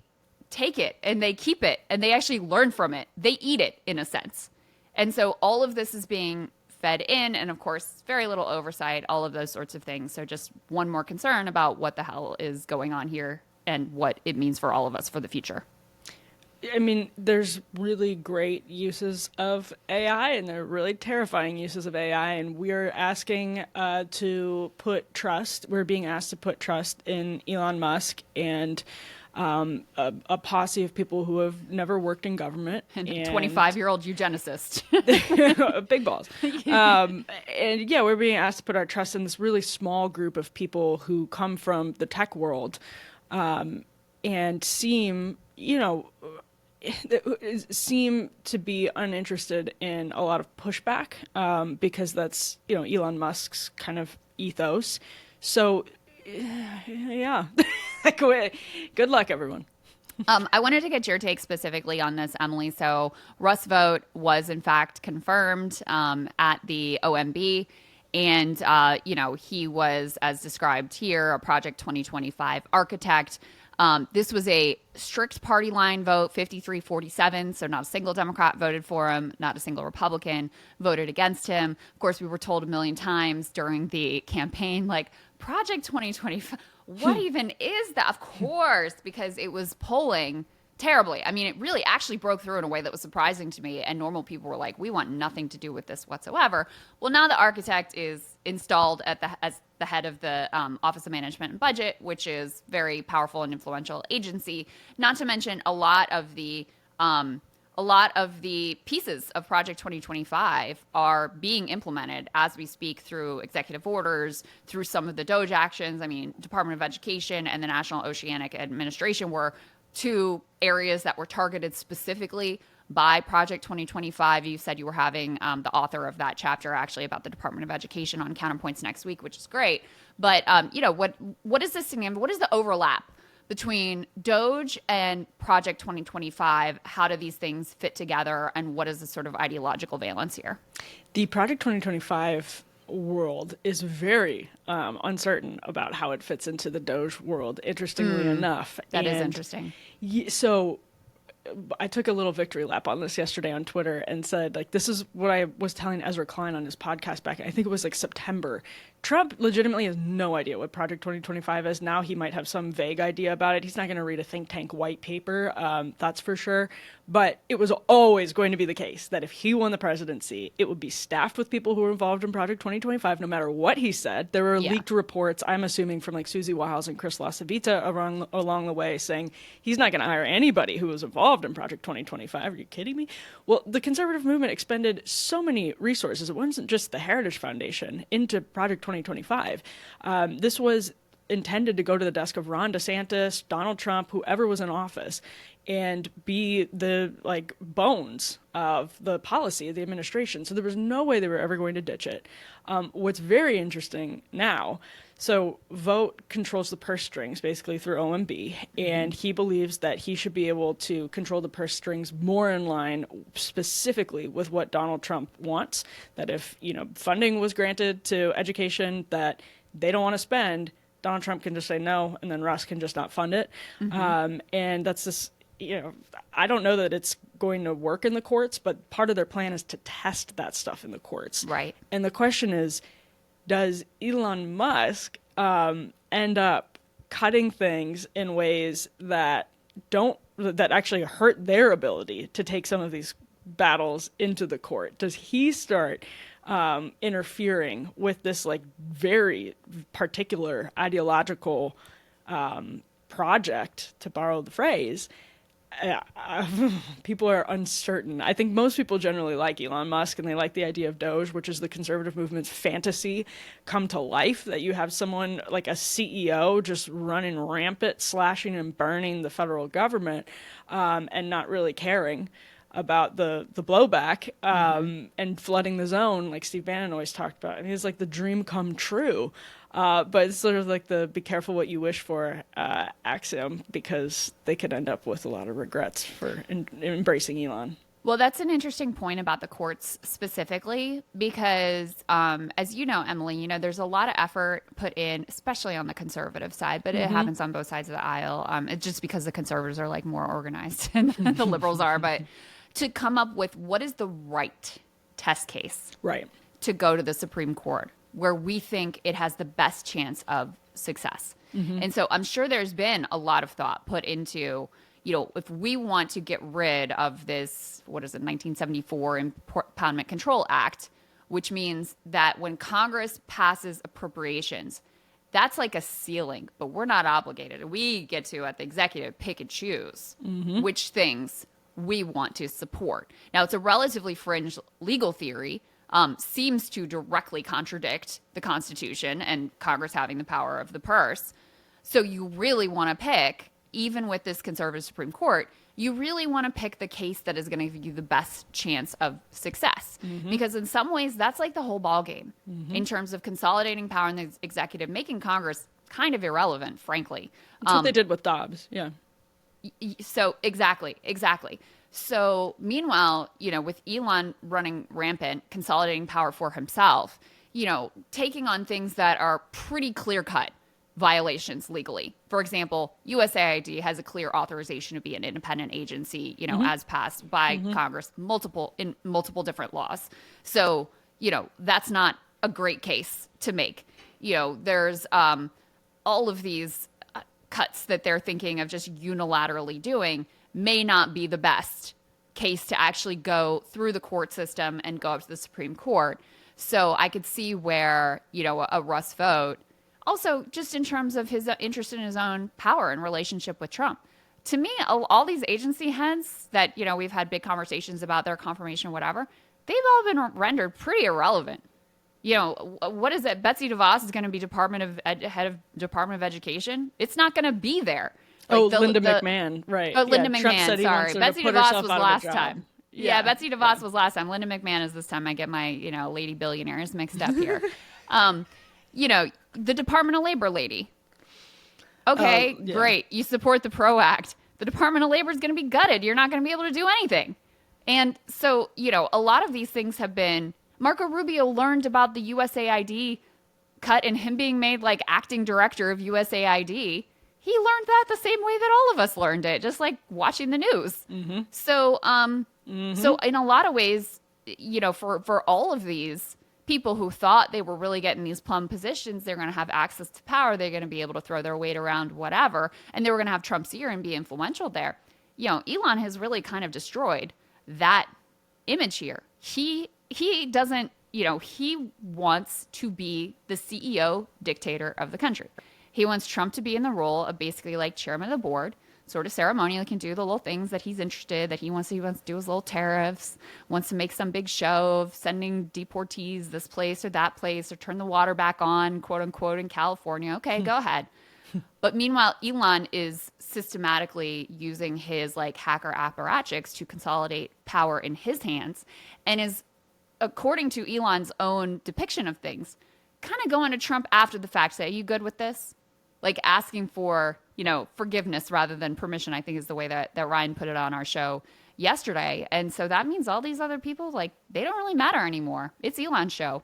take it and they keep it and they actually learn from it. They eat it in a sense. And so all of this is being fed in, and of course, very little oversight, all of those sorts of things. So just one more concern about what the hell is going on here and what it means for all of us for the future. I mean, there's really great uses of AI, and there are really terrifying uses of AI, and we're asking to put trust. We're being asked to put trust in Elon Musk and a posse of people who have never worked in government. And a 25-year-old eugenicist. Big balls. And yeah, we're being asked to put our trust in this really small group of people who come from the tech world and seem to be uninterested in a lot of pushback because that's, Elon Musk's kind of ethos. So, yeah. Good luck, everyone. I wanted to get your take specifically on this, Emily. So Russ Vought was in fact confirmed at the OMB. And, he was, as described here, a Project 2025 architect. This was a strict party line vote, 53-47. So not a single Democrat voted for him. Not a single Republican voted against him. Of course, we were told a million times during the campaign, like, Project 2025, what even is that? Of course, because it was polling terribly. I mean, it really actually broke through in a way that was surprising to me. And normal people were like, we want nothing to do with this whatsoever. Well, now the architect is installed as the head of the Office of Management and Budget, which is very powerful and influential agency. Not to mention a lot of the pieces of Project 2025 are being implemented as we speak through executive orders, through some of the DOGE actions. I mean, Department of Education and the National Oceanic Administration were two areas that were targeted specifically by Project 2025. You said you were having the author of that chapter actually about the Department of Education on Counterpoints next week, which is great. But, what is this thing? What is the overlap between DOGE and Project 2025? How do these things fit together? And what is the sort of ideological valence here? The Project 2025 world is very uncertain about how it fits into the DOGE world, interestingly enough. That is interesting. So I took a little victory lap on this yesterday on Twitter and said, like, this is what I was telling Ezra Klein on his podcast back, I think it was like September. Trump legitimately has no idea what Project 2025 is. Now he might have some vague idea about it. He's not going to read a think tank white paper, that's for sure. But it was always going to be the case that if he won the presidency, it would be staffed with people who were involved in Project 2025, no matter what he said. There were leaked reports, I'm assuming, from like Susie Wiles and Krystal along the way saying he's not going to hire anybody who was involved in Project 2025. Are you kidding me? Well, the conservative movement expended so many resources. It wasn't just the Heritage Foundation into Project 2025. This was intended to go to the desk of Ron DeSantis, Donald Trump, whoever was in office, and be the bones of the policy of the administration. So there was no way they were ever going to ditch it. What's very interesting now, so Vought controls the purse strings basically through OMB, and he believes that he should be able to control the purse strings more in line specifically with what Donald Trump wants, that if funding was granted to education that they don't want to spend, Donald Trump can just say no, and then Russ can just not fund it. And that's this, I don't know that it's going to work in the courts, but part of their plan is to test that stuff in the courts. Right. And the question is, does Elon Musk end up cutting things in ways that actually hurt their ability to take some of these battles into the court? Does he start interfering with this very particular ideological project, to borrow the phrase? People are uncertain. I think most people generally like Elon Musk, and they like the idea of DOGE, which is the conservative movement's fantasy come to life, that you have someone like a CEO just running rampant, slashing and burning the federal government, and not really caring about the blowback, and flooding the zone, like Steve Bannon always talked about. I mean, it's like the dream come true. But it's sort of like the be careful what you wish for axiom, because they could end up with a lot of regrets for embracing Elon. Well, that's an interesting point about the courts specifically, because as you know, Emily, there's a lot of effort put in, especially on the conservative side, but it happens on both sides of the aisle. It's just because the conservatives are more organized than the liberals are, but to come up with what is the right test case to go to the Supreme Court, where we think it has the best chance of success. And so I'm sure there's been a lot of thought put into, if we want to get rid of this, 1974 Impoundment Control Act, which means that when Congress passes appropriations, that's like a ceiling, but we're not obligated. We get to, at the executive, pick and choose which things we want to support. Now, it's a relatively fringe legal theory, seems to directly contradict the Constitution and Congress having the power of the purse. So you really want to pick, even with this conservative Supreme Court, you really want to pick the case that is going to give you the best chance of success. Because in some ways, that's like the whole ballgame in terms of consolidating power in the executive, making Congress kind of irrelevant, frankly. That's what they did with Dobbs, yeah. So exactly. So meanwhile, with Elon running rampant, consolidating power for himself, taking on things that are pretty clear cut violations legally. For example, USAID has a clear authorization to be an independent agency, as passed by Congress in multiple different laws. So, that's not a great case to make. There's all of these cuts that they're thinking of just unilaterally doing may not be the best case to actually go through the court system and go up to the Supreme Court. So I could see where, a Russ Vought, also just in terms of his interest in his own power and relationship with Trump. To me, all these agency heads that, we've had big conversations about their confirmation, whatever, they've all been rendered pretty irrelevant. What is it? Betsy DeVos is going to be head of Department of Education. It's not going to be there. Linda McMahon, right? Oh, Linda McMahon. Sorry, Betsy DeVos was last time. Yeah, Betsy DeVos was last time. Linda McMahon is this time. I get my lady billionaires mixed up here. The Department of Labor lady. Okay, great. You support the PRO Act. The Department of Labor is going to be gutted. You're not going to be able to do anything. And so, a lot of these things have been. Marco Rubio learned about the USAID cut and him being made like acting director of USAID. He learned that the same way that all of us learned it, just like watching the news. Mm-hmm. So, so in a lot of ways, for all of these people who thought they were really getting these plum positions, they're going to have access to power. They're going to be able to throw their weight around, whatever, and they were going to have Trump's ear and be influential there. Elon has really kind of destroyed that image here. He doesn't, he wants to be the CEO dictator of the country. He wants Trump to be in the role of basically like chairman of the board, sort of ceremonially can do the little things that he's interested, that he wants to do his little tariffs, wants to make some big show of sending deportees this place or that place or turn the water back on, quote unquote, in California. Okay, go ahead. But meanwhile, Elon is systematically using his like hacker apparatchiks to consolidate power in his hands and is, according to Elon's own depiction of things, kind of going to Trump after the fact, say, are you good with this? Like asking for, forgiveness rather than permission, I think is the way that Ryan put it on our show yesterday. And so that means all these other people, like, they don't really matter anymore. It's Elon's show.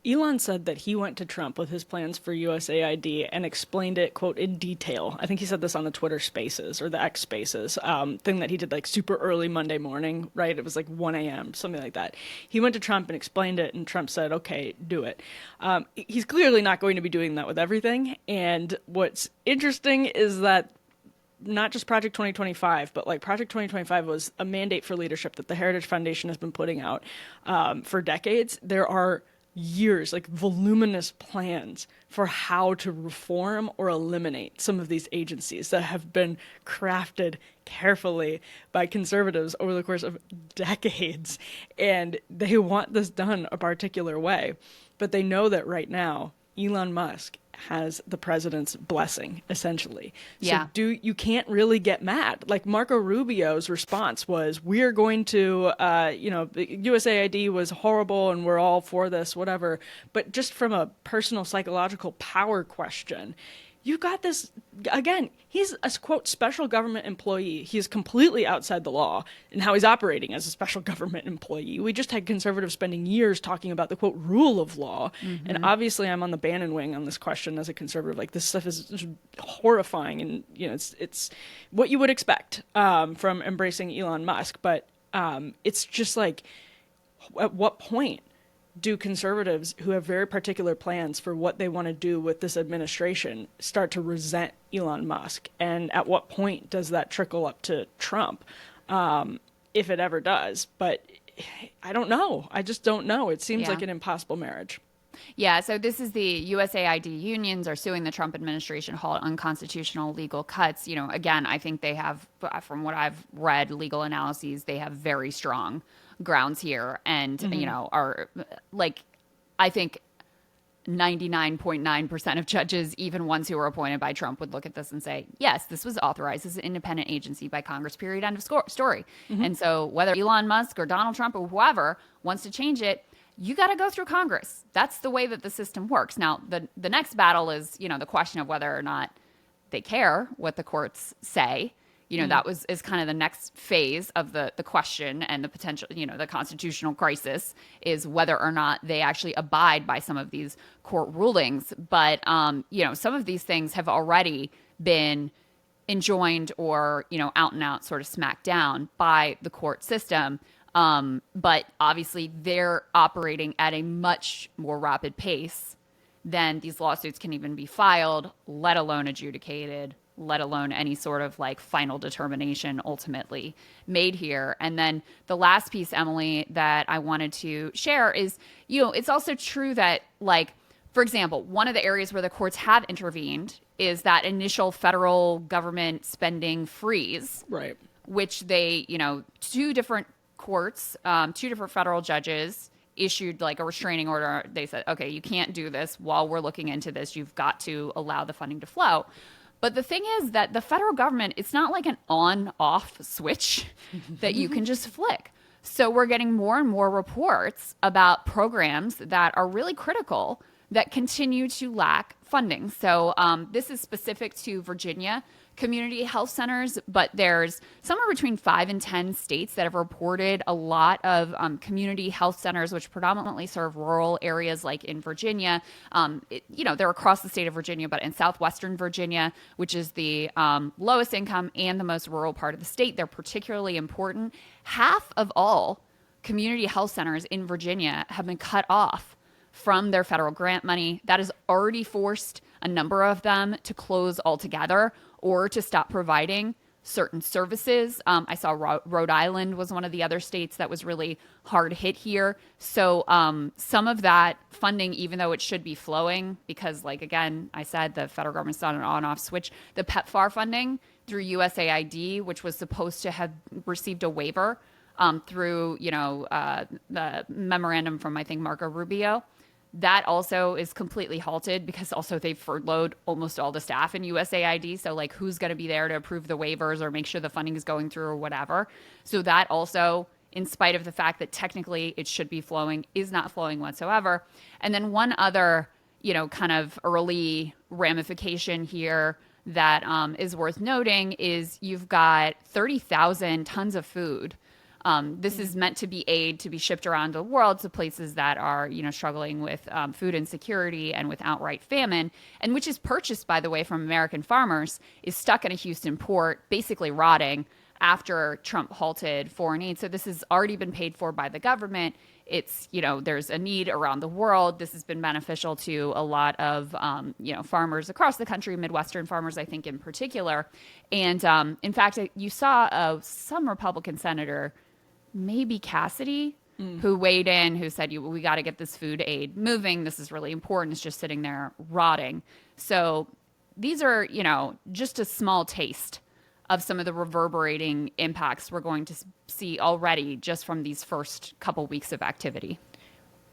Elon said that he went to Trump with his plans for USAID and explained it, quote, in detail. I think he said this on the Twitter Spaces or the X Spaces thing that he did like super early Monday morning, right? It was like 1 a.m., something like that. He went to Trump and explained it, and Trump said, okay, do it. He's clearly not going to be doing that with everything. And what's interesting is that not just Project 2025, but like Project 2025 was a mandate for leadership that the Heritage Foundation has been putting out for decades. There are years, like voluminous plans for how to reform or eliminate some of these agencies that have been crafted carefully by conservatives over the course of decades. And they want this done a particular way. But they know that right now, Elon Musk has the president's blessing, essentially. Yeah. So you can't really get mad. Like Marco Rubio's response was, we're going to, USAID was horrible and we're all for this, whatever. But just from a personal psychological power question, you got this, again, he's a, quote, special government employee. He is completely outside the law in how he's operating as a special government employee. We just had conservatives spending years talking about the, quote, rule of law. Mm-hmm. And obviously I'm on the Bannon wing on this question as a conservative. Like, this stuff is just horrifying. And, it's what you would expect from embracing Elon Musk. But it's just like, at what point do conservatives who have very particular plans for what they want to do with this administration start to resent Elon Musk? And at what point does that trickle up to Trump, if it ever does? But I don't know. I just don't know. It seems like an impossible marriage. Yeah, so this is the USAID unions are suing the Trump administration to halt unconstitutional legal cuts. Again, I think they have, from what I've read, legal analyses, they have very strong grounds here. And, are like, I think 99.9% of judges, even ones who were appointed by Trump, would look at this and say, yes, this was authorized as an independent agency by Congress, period, end of story. Mm-hmm. And so whether Elon Musk or Donald Trump or whoever wants to change it, you got to go through Congress. That's the way that the system works. Now, the next battle is, the question of whether or not they care what the courts say. that is kind of the next phase of the question and the potential, the constitutional crisis is whether or not they actually abide by some of these court rulings. But, some of these things have already been enjoined or, out and out sort of smacked down by the court system. But obviously they're operating at a much more rapid pace than these lawsuits can even be filed, let alone adjudicated, let alone any sort of like final determination ultimately made here. And then the last piece, Emily, that I wanted to share is, it's also true that, like, for example, one of the areas where the courts have intervened is that initial federal government spending freeze, right? Which they, two different courts, two different federal judges issued like a restraining order. They said, okay, you can't do this while we're looking into this. You've got to allow the funding to flow. But the thing is that the federal government, it's not like an on-off switch that you can just flick. So we're getting more and more reports about programs that are really critical that continue to lack funding. So this is specific to Virginia community health centers, but there's somewhere between 5 and 10 states that have reported a lot of community health centers, which predominantly serve rural areas like in Virginia. They're across the state of Virginia, but in southwestern Virginia, which is the lowest income and the most rural part of the state, they're particularly important. Half of all community health centers in Virginia have been cut off from their federal grant money. That has already forced a number of them to close altogether or to stop providing certain services. I saw Rhode Island was one of the other states that was really hard hit here. So some of that funding, even though it should be flowing, because like, again, I said the federal government's on an on-off switch, the PEPFAR funding through USAID, which was supposed to have received a waiver through, the memorandum from, I think, Marco Rubio, that also is completely halted because also they've furloughed almost all the staff in USAID. So like who's going to be there to approve the waivers or make sure the funding is going through or whatever. So that also, in spite of the fact that technically it should be flowing, is not flowing whatsoever. And then one other, kind of early ramification here that is worth noting is you've got 30,000 tons of food. This is meant to be aid to be shipped around the world to places that are, struggling with food insecurity and with outright famine, and which is purchased, by the way, from American farmers, is stuck in a Houston port, basically rotting after Trump halted foreign aid. So this has already been paid for by the government. It's, there's a need around the world. This has been beneficial to a lot of, farmers across the country, Midwestern farmers, I think, in particular. And in fact, you saw some Republican senator, maybe Cassidy, who weighed in, who said, we got to get this food aid moving. This is really important. It's just sitting there rotting. So these are, just a small taste of some of the reverberating impacts we're going to see already just from these first couple weeks of activity.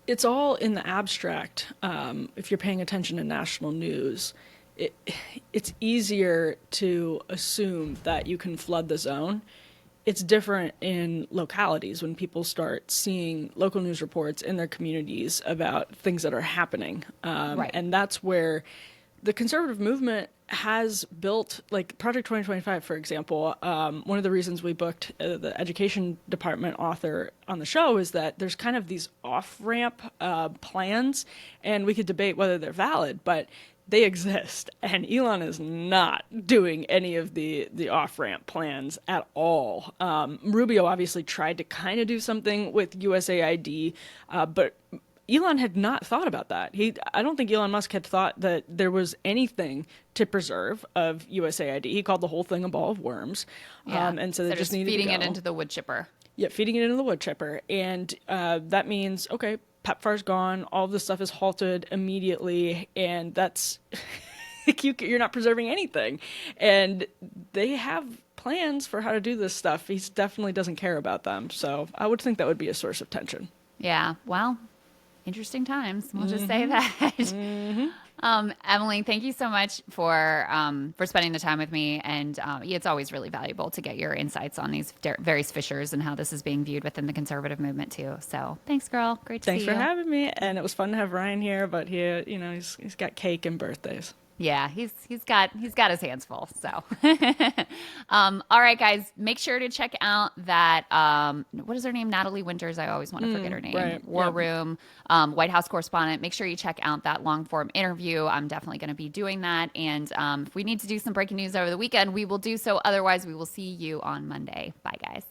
It's all in the abstract. If you're paying attention to national news, it's easier to assume that you can flood the zone. It's different in localities when people start seeing local news reports in their communities about things that are happening. Right. And that's where the conservative movement has built, like Project 2025, for example. One of the reasons we booked the education department author on the show is that there's kind of these off-ramp plans, and we could debate whether they're valid, but they exist, and Elon is not doing any of the off-ramp plans at all. Rubio obviously tried to kind of do something with USAID, but Elon had not thought about that. I don't think Elon Musk had thought that there was anything to preserve of USAID. He called the whole thing a ball of worms, and so they just needed feeding to go. it into the wood chipper. Yeah, feeding it into the wood chipper, and that means okay. PEPFAR's gone, all of this stuff is halted immediately, and that's, you're not preserving anything. And they have plans for how to do this stuff. He definitely doesn't care about them. So I would think that would be a source of tension. Yeah, well, interesting times. We'll just say that. Emily, thank you so much for spending the time with me. And it's always really valuable to get your insights on these various fissures and how this is being viewed within the conservative movement too. So thanks, girl. Great to see you. Thanks for having me. And it was fun to have Ryan here, but he's got cake and birthdays. Yeah, he's got his hands full. So, all right, guys, make sure to check out that what is her name? Natalie Winters. I always want to forget her name. Right. War Yep. Room, White House correspondent. Make sure you check out that long form interview. I'm definitely going to be doing that. And if we need to do some breaking news over the weekend, we will do so. Otherwise, we will see you on Monday. Bye, guys.